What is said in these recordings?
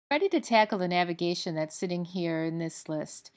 Ready to tackle the navigation that's sitting here in this list.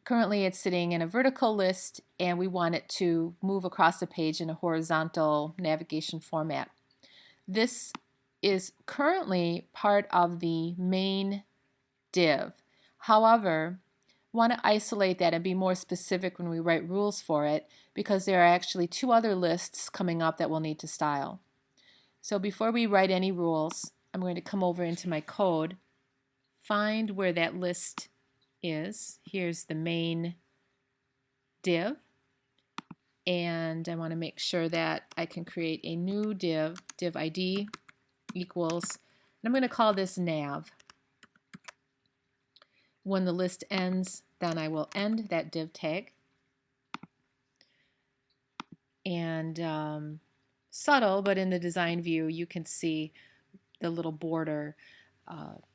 Currently it's sitting in a vertical list and we want it to move across the page in a horizontal navigation format. This is currently part of the main div. However, want to isolate that and be more specific when we write rules for it because there are actually two other lists coming up that we'll need to style. So before we write any rules, I'm going to come over into my code, find where that list is. Here's the main div, and I want to make sure that I can create a new div ID equals, and I'm going to call this nav. When the list ends, then I will end that div tag. And subtle, but in the design view you can see the little border.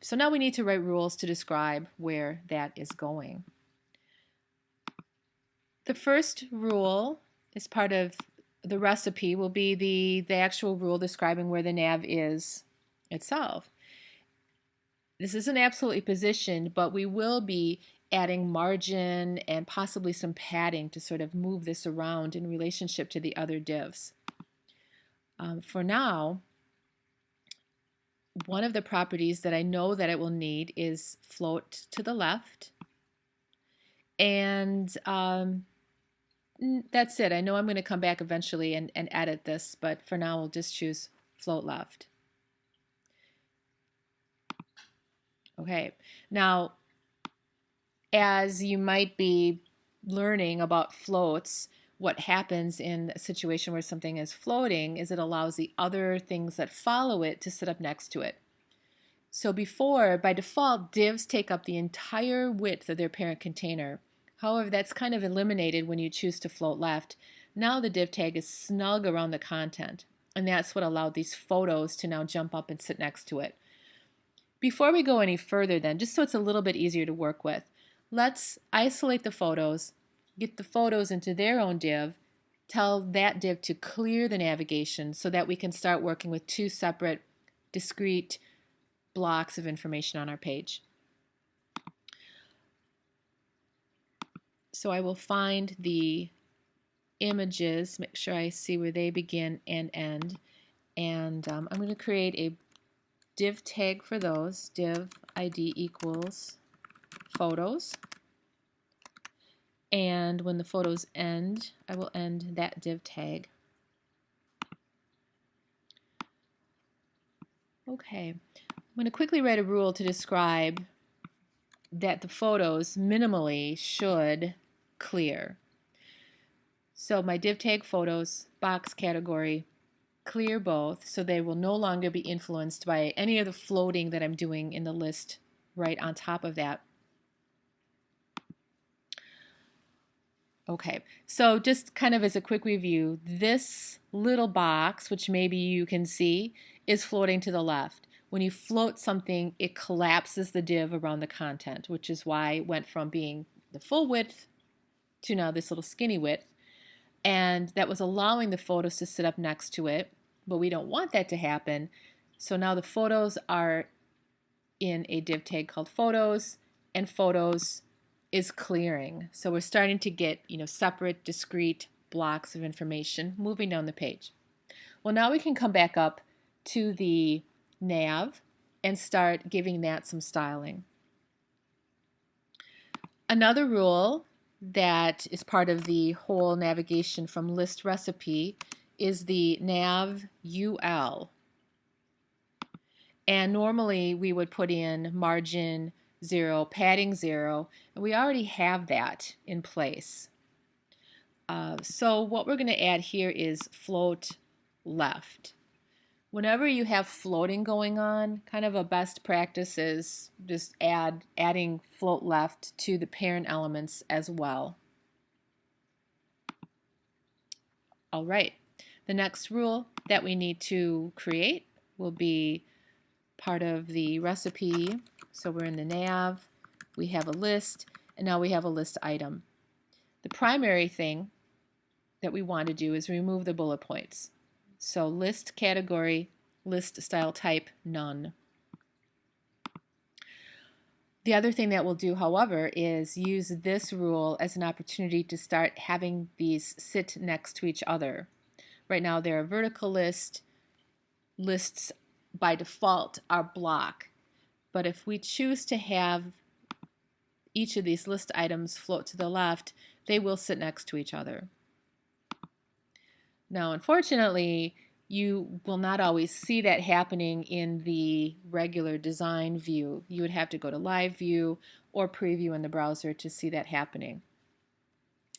So now we need to write rules to describe where that is going. The first rule is part of the recipe will be the actual rule describing where the nav is itself. This isn't absolutely positioned, but we will be adding margin and possibly some padding to sort of move this around in relationship to the other divs. For now, one of the properties that I know that it will need is float to the left. And that's it. I know I'm going to come back eventually and edit this, but for now we'll just choose float left. Okay, now as you might be learning about floats, what happens in a situation where something is floating is it allows the other things that follow it to sit up next to it. So before, by default, divs take up the entire width of their parent container. However, that's kind of eliminated when you choose to float left. Now the div tag is snug around the content, and that's what allowed these photos to now jump up and sit next to it. Before we go any further then, just so it's a little bit easier to work with, let's isolate the photos, get the photos into their own div, tell that div to clear the navigation so that we can start working with two separate discrete blocks of information on our page. So I will find the images, make sure I see where they begin and end, and I'm going to create a div tag for those, div ID equals photos, and when the photos end, I will end that div tag. Okay, I'm going to quickly write a rule to describe that the photos minimally should clear. So my div tag photos, box category, clear both, so they will no longer be influenced by any of the floating that I'm doing in the list right on top of that. Okay, so just kind of as a quick review, this little box, which maybe you can see, is floating to the left. When you float something, it collapses the div around the content, which is why it went from being the full width to now this little skinny width. And that was allowing the photos to sit up next to it, but we don't want that to happen. So now the photos are in a div tag called photos, and photos is clearing. So we're starting to get, separate, discrete blocks of information moving down the page. Well, now we can come back up to the nav and start giving that some styling. Another rule that is part of the whole navigation from list recipe is the nav UL. And normally we would put in margin 0, padding 0, and we already have that in place. So what we're going to add here is float left. Whenever you have floating going on, kind of a best practice is just adding float left to the parent elements as well. All right, the next rule that we need to create will be part of the recipe. So we're in the nav, we have a list, and now we have a list item. The primary thing that we want to do is remove the bullet points. So list category, list style type, none. The other thing that we'll do, however, is use this rule as an opportunity to start having these sit next to each other. Right now they're a vertical list. Lists by default are block. But if we choose to have each of these list items float to the left, they will sit next to each other. Now, unfortunately, you will not always see that happening in the regular design view. You would have to go to live view or preview in the browser to see that happening.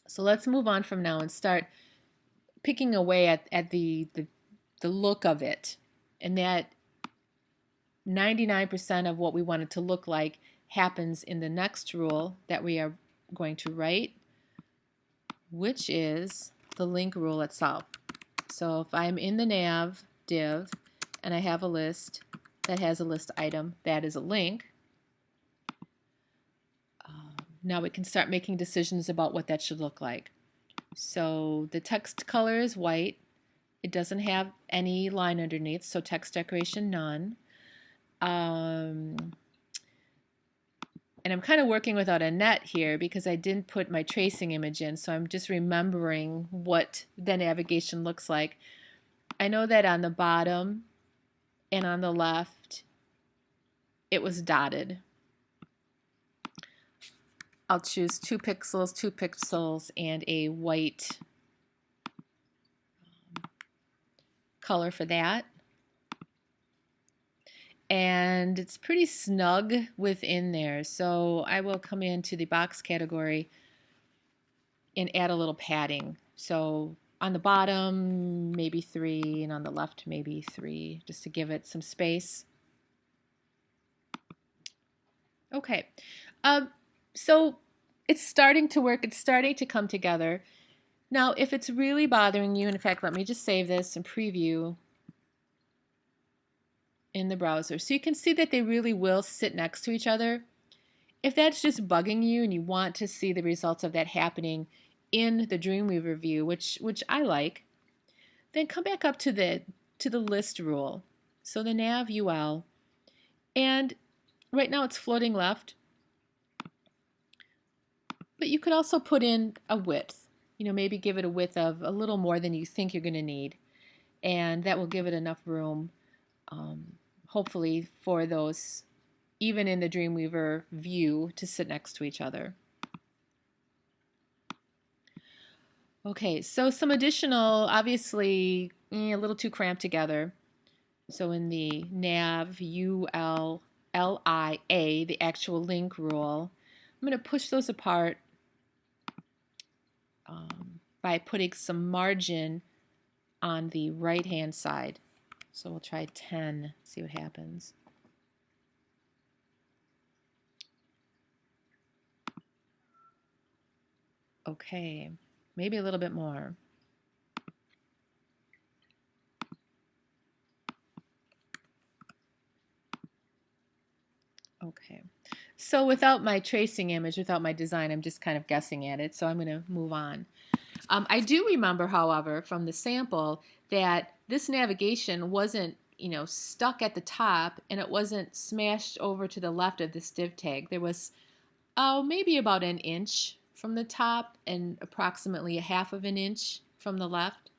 So let's move on from now and start picking away at the look of it. And that 99% of what we want it to look like happens in the next rule that we are going to write, which is the link rule itself. So if I'm in the nav div and I have a list that has a list item, that is a link. Now we can start making decisions about what that should look like. So the text color is white. It doesn't have any line underneath, so text decoration none. And I'm kind of working without a net here because I didn't put my tracing image in, so I'm just remembering what the navigation looks like. I know that on the bottom and on the left it was dotted. I'll choose 2 pixels, and a white color for that. And it's pretty snug within there, so I will come into the box category and add a little padding. So on the bottom maybe 3, and on the left maybe 3, just to give it some space. Okay, so it's starting to work, it's starting to come together. Now if it's really bothering you, in fact let me just save this and preview in the browser so you can see that they really will sit next to each other. If that's just bugging you and you want to see the results of that happening in the Dreamweaver view, which I like, then come back up to the list rule. So the nav UL, and right now it's floating left, but you could also put in a width. Maybe give it a width of a little more than you think you're going to need, and that will give it enough room, hopefully, for those, even in the Dreamweaver view, to sit next to each other. Okay, so some additional, obviously, a little too cramped together. So in the nav UL LIA, the actual link rule, I'm going to push those apart by putting some margin on the right hand side. So we'll try 10, see what happens. Okay, maybe a little bit more. Okay, so without my tracing image, without my design, I'm just kind of guessing at it, so I'm going to move on. I do remember, however, from the sample that this navigation wasn't, stuck at the top, and it wasn't smashed over to the left of this div tag. There was, maybe about an inch from the top and approximately a half of an inch from the left.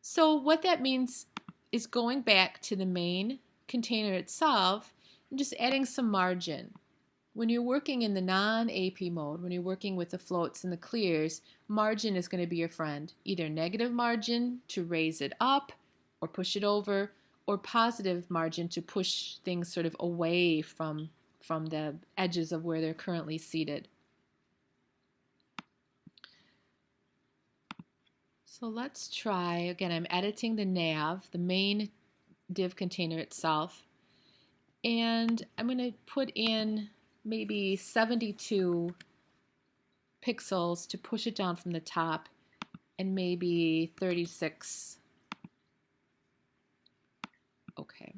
So what that means is going back to the main container itself and just adding some margin. When you're working in the non-AP mode, when you're working with the floats and the clears, margin is going to be your friend. Either negative margin to raise it up or push it over, or positive margin to push things sort of away from the edges of where they're currently seated. So let's try, again, I'm editing the nav, the main div container itself, and I'm going to put in maybe 72 pixels to push it down from the top, and maybe 36. Okay.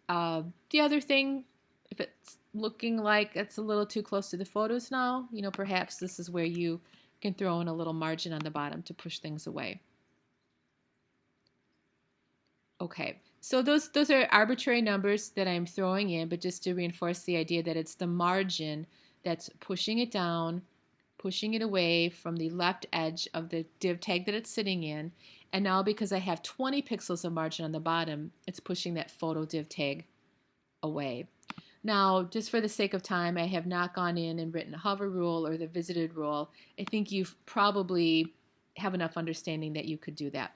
The other thing, if it's looking like it's a little too close to the photos now, perhaps this is where you can throw in a little margin on the bottom to push things away. Okay, So those are arbitrary numbers that I'm throwing in, but just to reinforce the idea that it's the margin that's pushing it down, pushing it away from the left edge of the div tag that it's sitting in. And now because I have 20 pixels of margin on the bottom, it's pushing that photo div tag away. Now, just for the sake of time, I have not gone in and written a hover rule or the visited rule. I think you probably have enough understanding that you could do that.